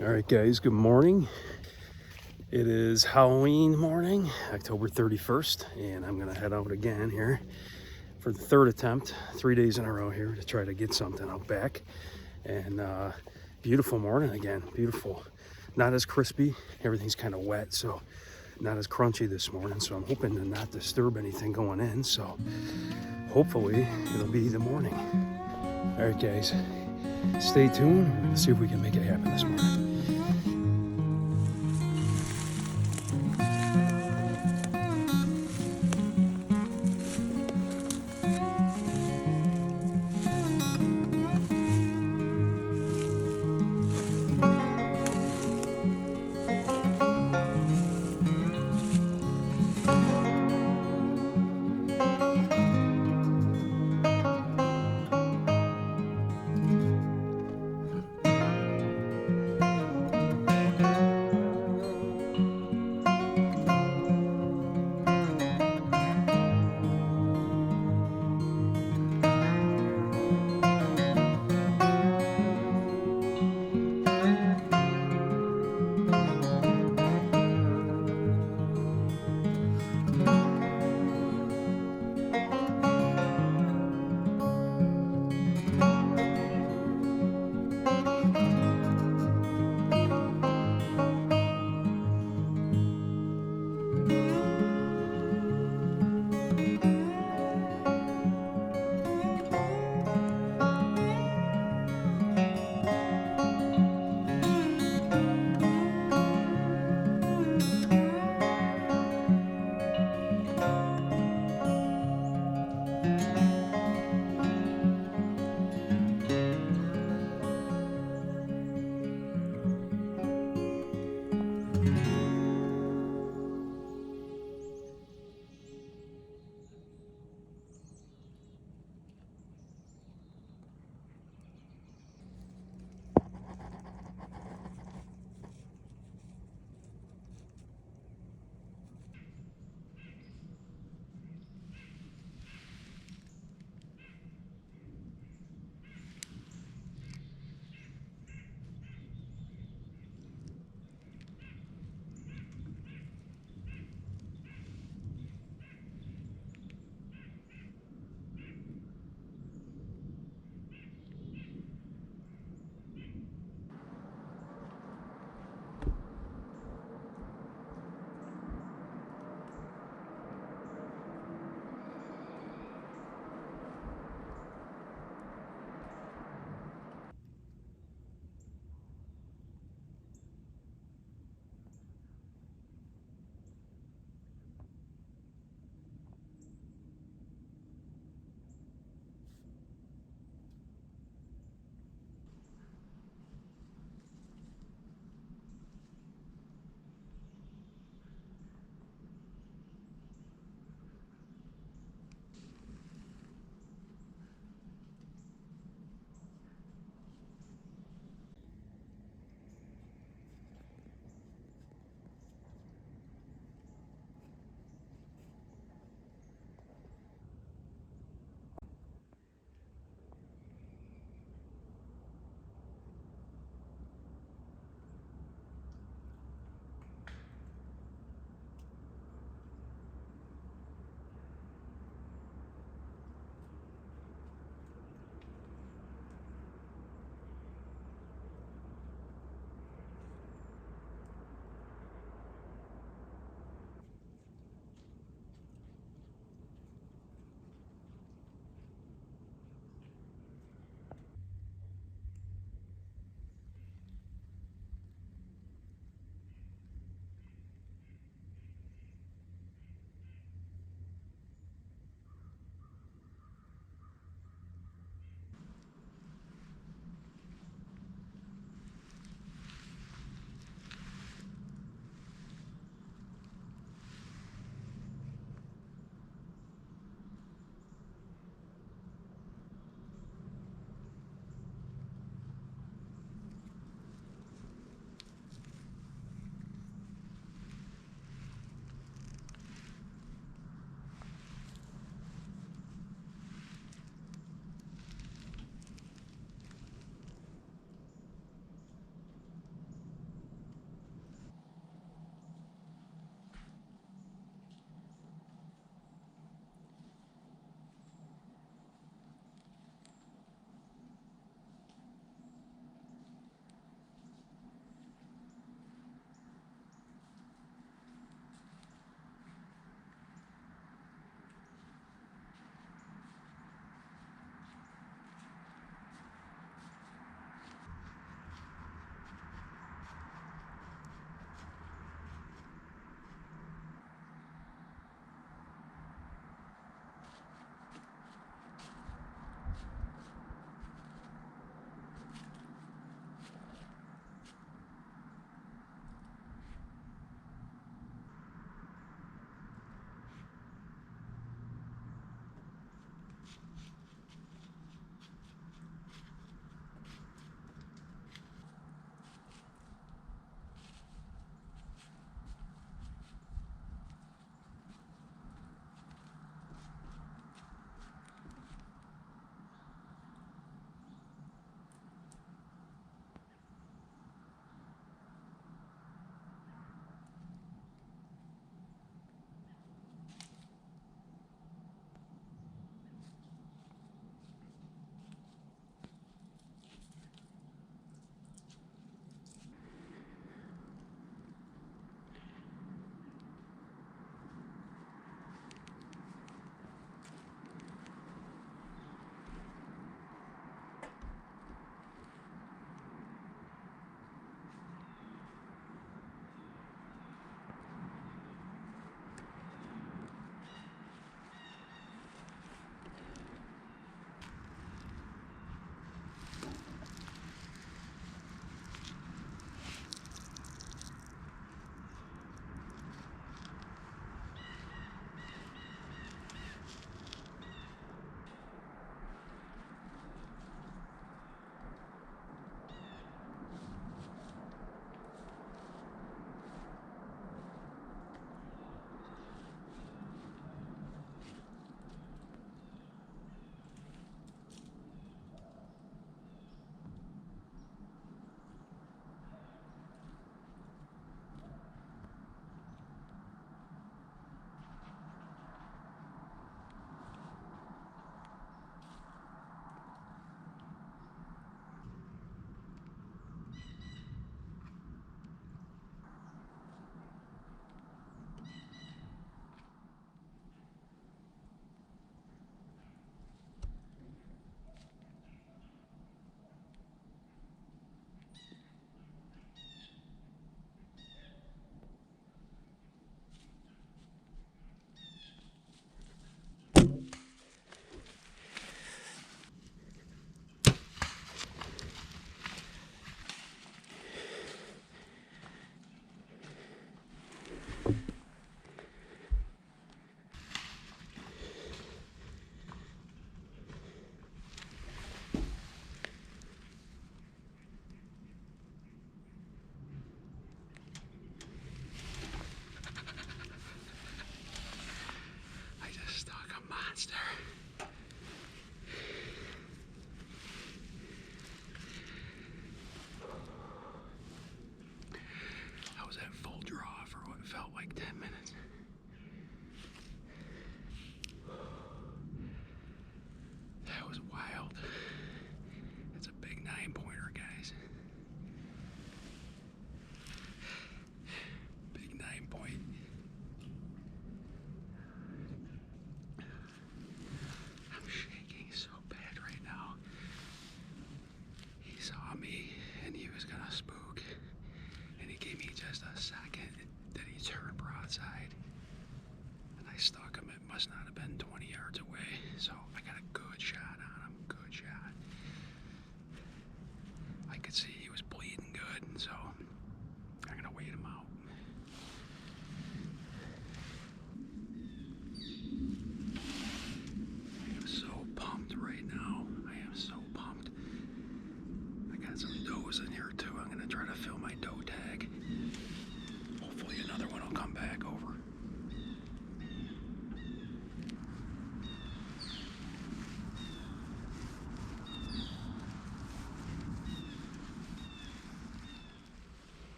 All right, guys, good morning. It is Halloween morning, October 31st, and I'm gonna head out again here for the third attempt, 3 days in a row here to try to get something out back. And beautiful morning again, beautiful. Not as crispy, everything's kind of wet, so not as crunchy this morning. So I'm hoping to not disturb anything going in, so hopefully it'll be the morning. All right, guys, stay tuned. We're gonna see if we can make it happen this morning.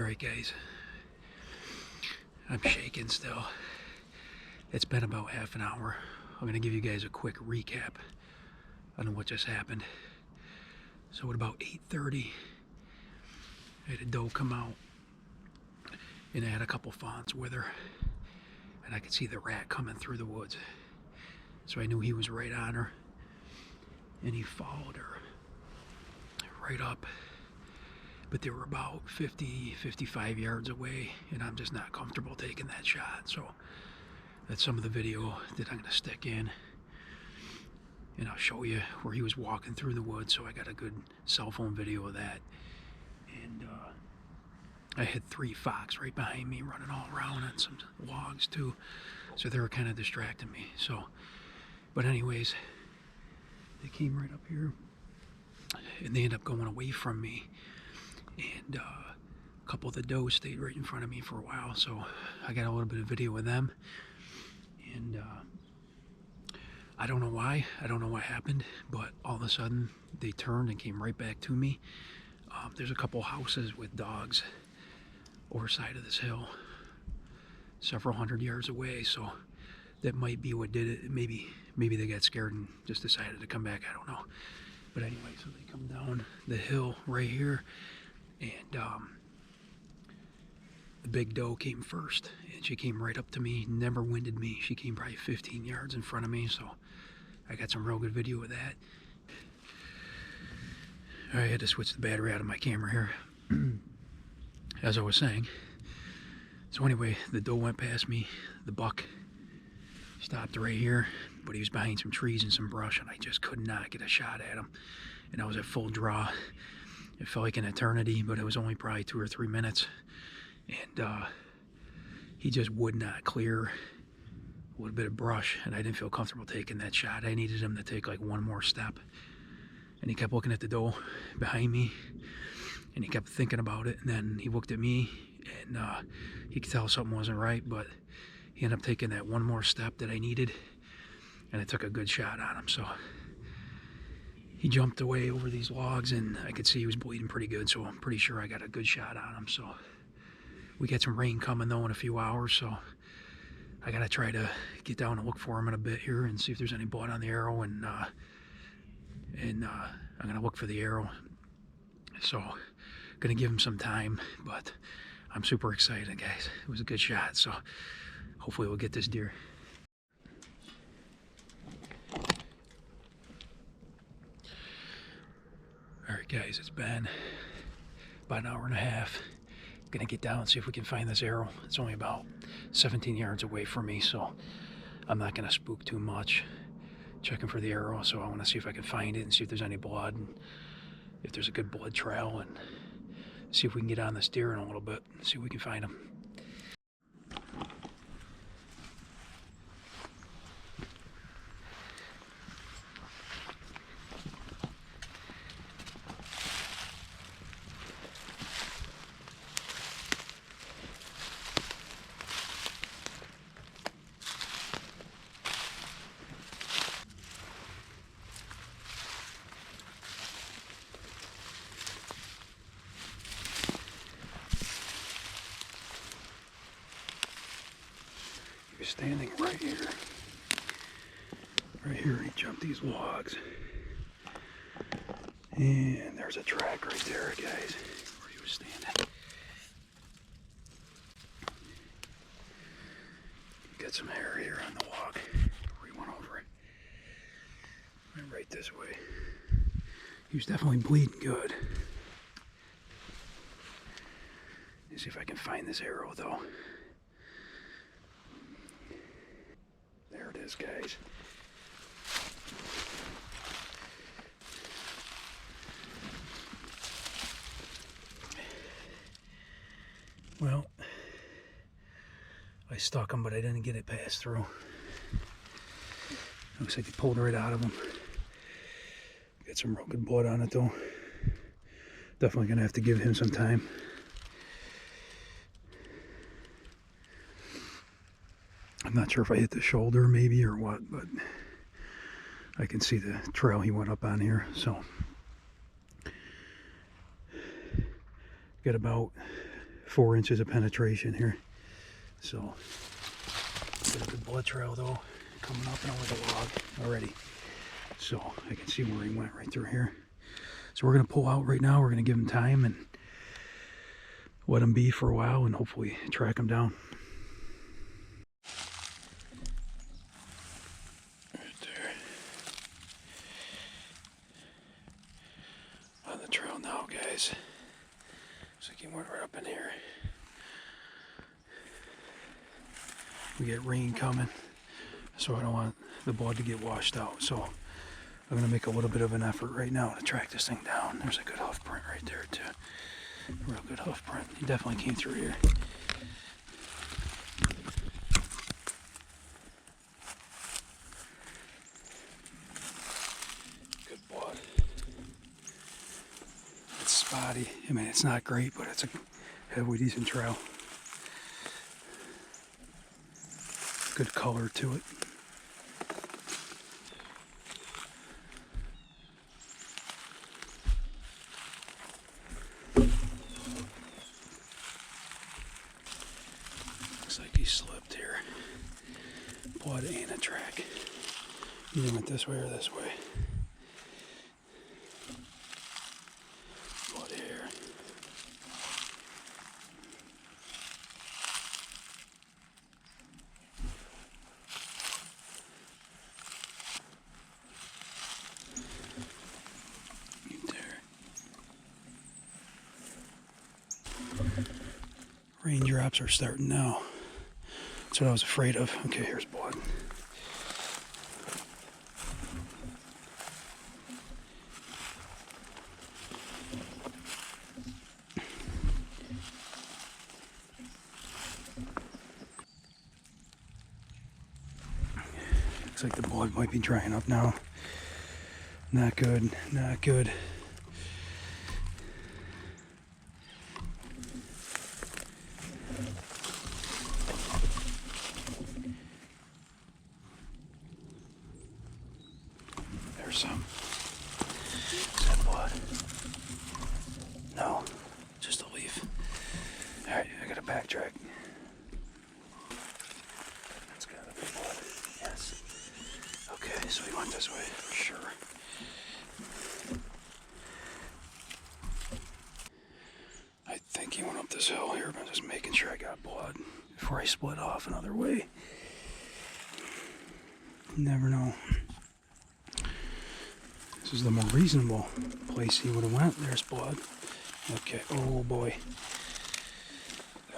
Alright guys, I'm shaking still. It's been about half an hour. I'm gonna give you guys a quick recap on what just happened. So at about 8:30, I had a doe come out, and I had a couple fawns with her, and I could see the rat coming through the woods. So I knew he was right on her, and he followed her right up. But they were about 55 yards away, and I'm just not comfortable taking that shot. So that's some of the video that I'm going to stick in, and I'll show you where he was walking through the woods. So I got a good cell phone video of that. And I had 3 fox right behind me running all around on some logs too, so they were kind of distracting me. So, but anyways, they came right up here, and they ended up going away from me. And a couple of the does stayed right in front of me for a while, so I got a little bit of video of them. And I don't know why. I don't know what happened, but all of a sudden they turned and came right back to me. There's a couple houses with dogs over side of this hill, several hundred yards away, so that might be what did it. Maybe they got scared and just decided to come back. I don't know. But anyway, so they come down the hill right here, and the big doe came first, and she came right up to me, never winded me. She came probably 15 yards in front of me, so I got some real good video of that. I had to switch the battery out of my camera here, as I was saying. So anyway, the doe went past me. The buck stopped right here, but he was behind some trees and some brush, and I just could not get a shot at him. And I was at full draw. It felt like an eternity, but it was only probably 2 or 3 minutes. And he just would not clear a little bit of brush, and I didn't feel comfortable taking that shot. I needed him to take like one more step. And he kept looking at the doe behind me, and he kept thinking about it. And then he looked at me, and he could tell something wasn't right, but he ended up taking that one more step that I needed, and I took a good shot on him. So he jumped away over these logs, and I could see he was bleeding pretty good, so I'm pretty sure I got a good shot on him. So we got some rain coming though in a few hours, so I gotta try to get down and look for him in a bit here and see if there's any blood on the arrow, and I'm gonna look for the arrow. So gonna give him some time, but I'm super excited, guys. It was a good shot, so hopefully we'll get this deer. Alright guys, it's been about an hour and a half. I'm gonna get down and see if we can find this arrow. It's only about 17 yards away from me, so I'm not gonna spook too much checking for the arrow. So I want to see if I can find it and see if there's any blood, and if there's a good blood trail, and see if we can get on this deer in a little bit, see if we can find him. Standing right here. Right here, he jumped these logs. And there's a track right there, guys, where he was standing. Got some hair here on the log where he went over it. Went right this way. He was definitely bleeding good. Let's see if I can find this arrow though. There it is, guys. Well, I stuck him, but I didn't get it passed through. Looks like he pulled right out of him. Got some real good blood on it though. Definitely gonna have to give him some time. I'm not sure if I hit the shoulder maybe or what, but I can see the trail he went up on here. So got about 4 inches of penetration here. So got a good blood trail though coming up and over the log already. So I can see where he went right through here. So we're gonna pull out right now. We're gonna give him time and let him be for a while and hopefully track him down. Right there. On the trail now, guys. Looks like he went right up in here. We get rain coming, so I don't want the blood to get washed out. So I'm gonna make a little bit of an effort right now to track this thing down. There's a good hoof print right there too. A real good hoof print. He definitely came through here. Good blood. It's spotty. I mean, it's not great, but it's a heavily decent trail. Good color to it. Looks like he slipped here. Blood and a track. Either went this way or this way. Blood here. Raindrops are starting now. That's what I was afraid of. Okay, here's blood. Looks like the blood might be drying up now. Not good, not good. There's some. Is that blood? No, just a leaf. Alright, I gotta backtrack. That's gotta be blood. Yes. Okay, so he went this way for sure. I think he went up this hill here, but I'm just making sure I got blood before I split off another way. You never know. This is the more reasonable place he would have went. There's blood. Okay. Oh boy.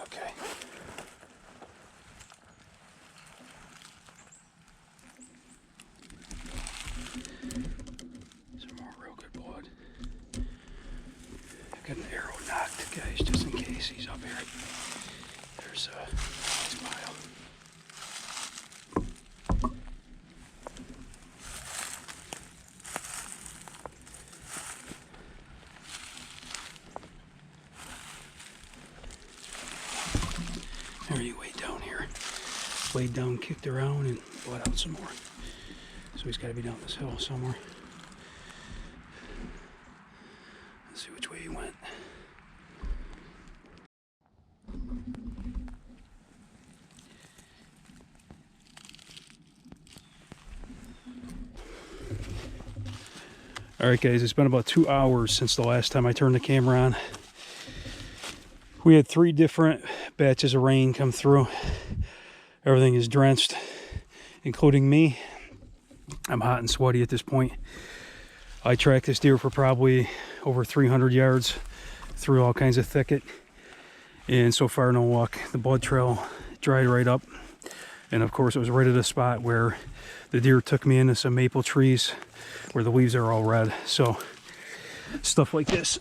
Okay. Some more real good blood. I've got an arrow knocked, guys, just in case he's up here. There's a nice pile. There, you way down here. Laid down, kicked around, and bled out some more. So he's got to be down this hill somewhere. Let's see which way he went. Alright guys, it's been about 2 hours since the last time I turned the camera on. We had 3 different batches of rain come through. Everything is drenched, including me. I'm hot and sweaty at this point. I tracked this deer for probably over 300 yards through all kinds of thicket. And so far, no luck. The blood trail dried right up. And of course, it was right at a spot where the deer took me into some maple trees where the leaves are all red. So stuff like this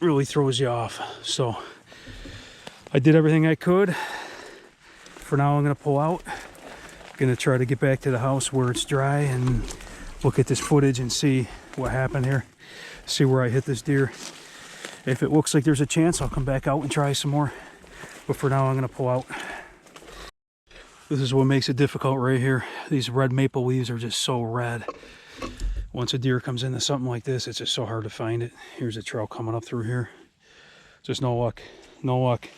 really throws you off. So I did everything I could. For now, I'm gonna pull out. I'm gonna try to get back to the house where it's dry and look at this footage and see what happened here. See where I hit this deer. If it looks like there's a chance, I'll come back out and try some more. But for now, I'm gonna pull out. This is what makes it difficult right here. These red maple leaves are just so red. Once a deer comes into something like this, it's just so hard to find it. Here's a trail coming up through here. Just no luck. No luck.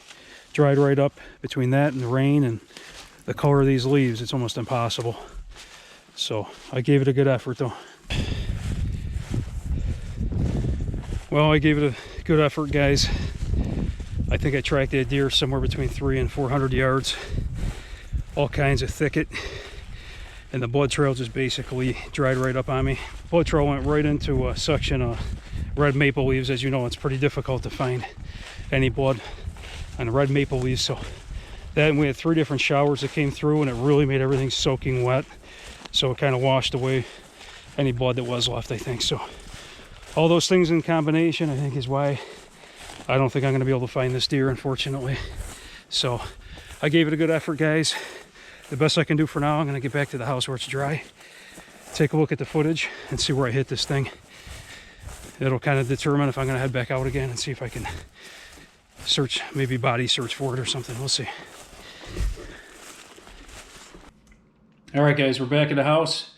dried right up. Between that and the rain and the color of these leaves, it's almost impossible. So I gave it a good effort though. Well, I gave it a good effort, guys. I think I tracked that deer somewhere between 300 and 400 yards. All kinds of thicket. And the blood trail just basically dried right up on me. Blood trail went right into a section of red maple leaves. As you know, it's pretty difficult to find any blood on red maple leaves. So then we had 3 different showers that came through, and it really made everything soaking wet. So it kind of washed away any blood that was left, I think. So all those things in combination, I think, is why I don't think I'm going to be able to find this deer, unfortunately. So I gave it a good effort, guys. The best I can do for now. I'm going to get back to the house where it's dry, take a look at the footage, and see where I hit this thing. It'll kind of determine if I'm going to head back out again and see if I can search, maybe body search for it or something. We'll see. All right, guys, we're back at the house.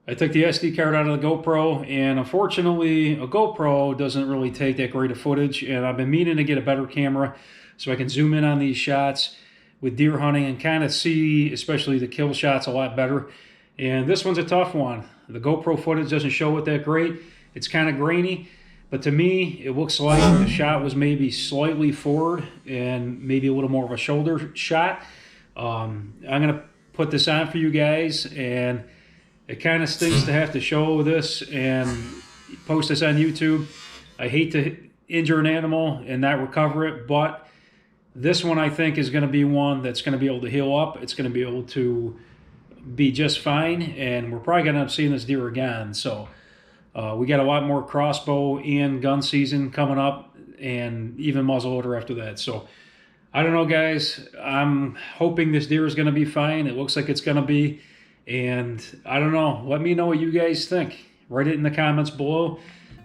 I took the SD card out of the GoPro, and unfortunately, a GoPro doesn't really take that great of footage, and I've been meaning to get a better camera so I can zoom in on these shots with deer hunting and kind of see, especially the kill shots, a lot better. And this one's a tough one. The GoPro footage doesn't show it that great. It's kind of grainy, but to me, it looks like the shot was maybe slightly forward and maybe a little more of a shoulder shot. I'm going to put this on for you guys, and it kind of stinks to have to show this and post this on YouTube. I hate to injure an animal and not recover it, but this one I think is going to be one that's going to be able to heal up. It's going to be able to be just fine, and we're probably going to end up seeing this deer again. So we got a lot more crossbow and gun season coming up, and even muzzleloader after that. So I don't know, guys. I'm hoping this deer is going to be fine. It looks like it's going to be. And I don't know. Let me know what you guys think. Write it in the comments below.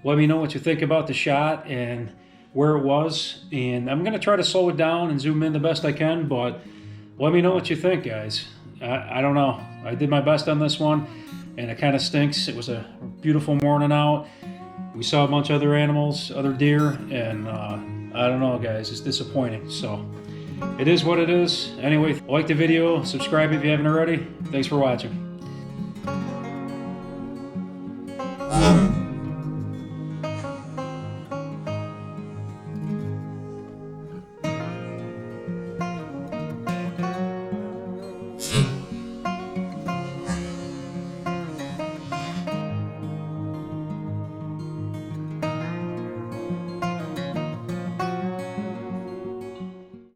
Let me know what you think about the shot and where it was. And I'm going to try to slow it down and zoom in the best I can. But let me know what you think, guys. I don't know. I did my best on this one, and it kind of stinks. It was a beautiful morning out. We saw a bunch of other animals, other deer, and I don't know, guys. It's disappointing. So it is what it is. Anyway, like the video, subscribe if you haven't already. Thanks for watching.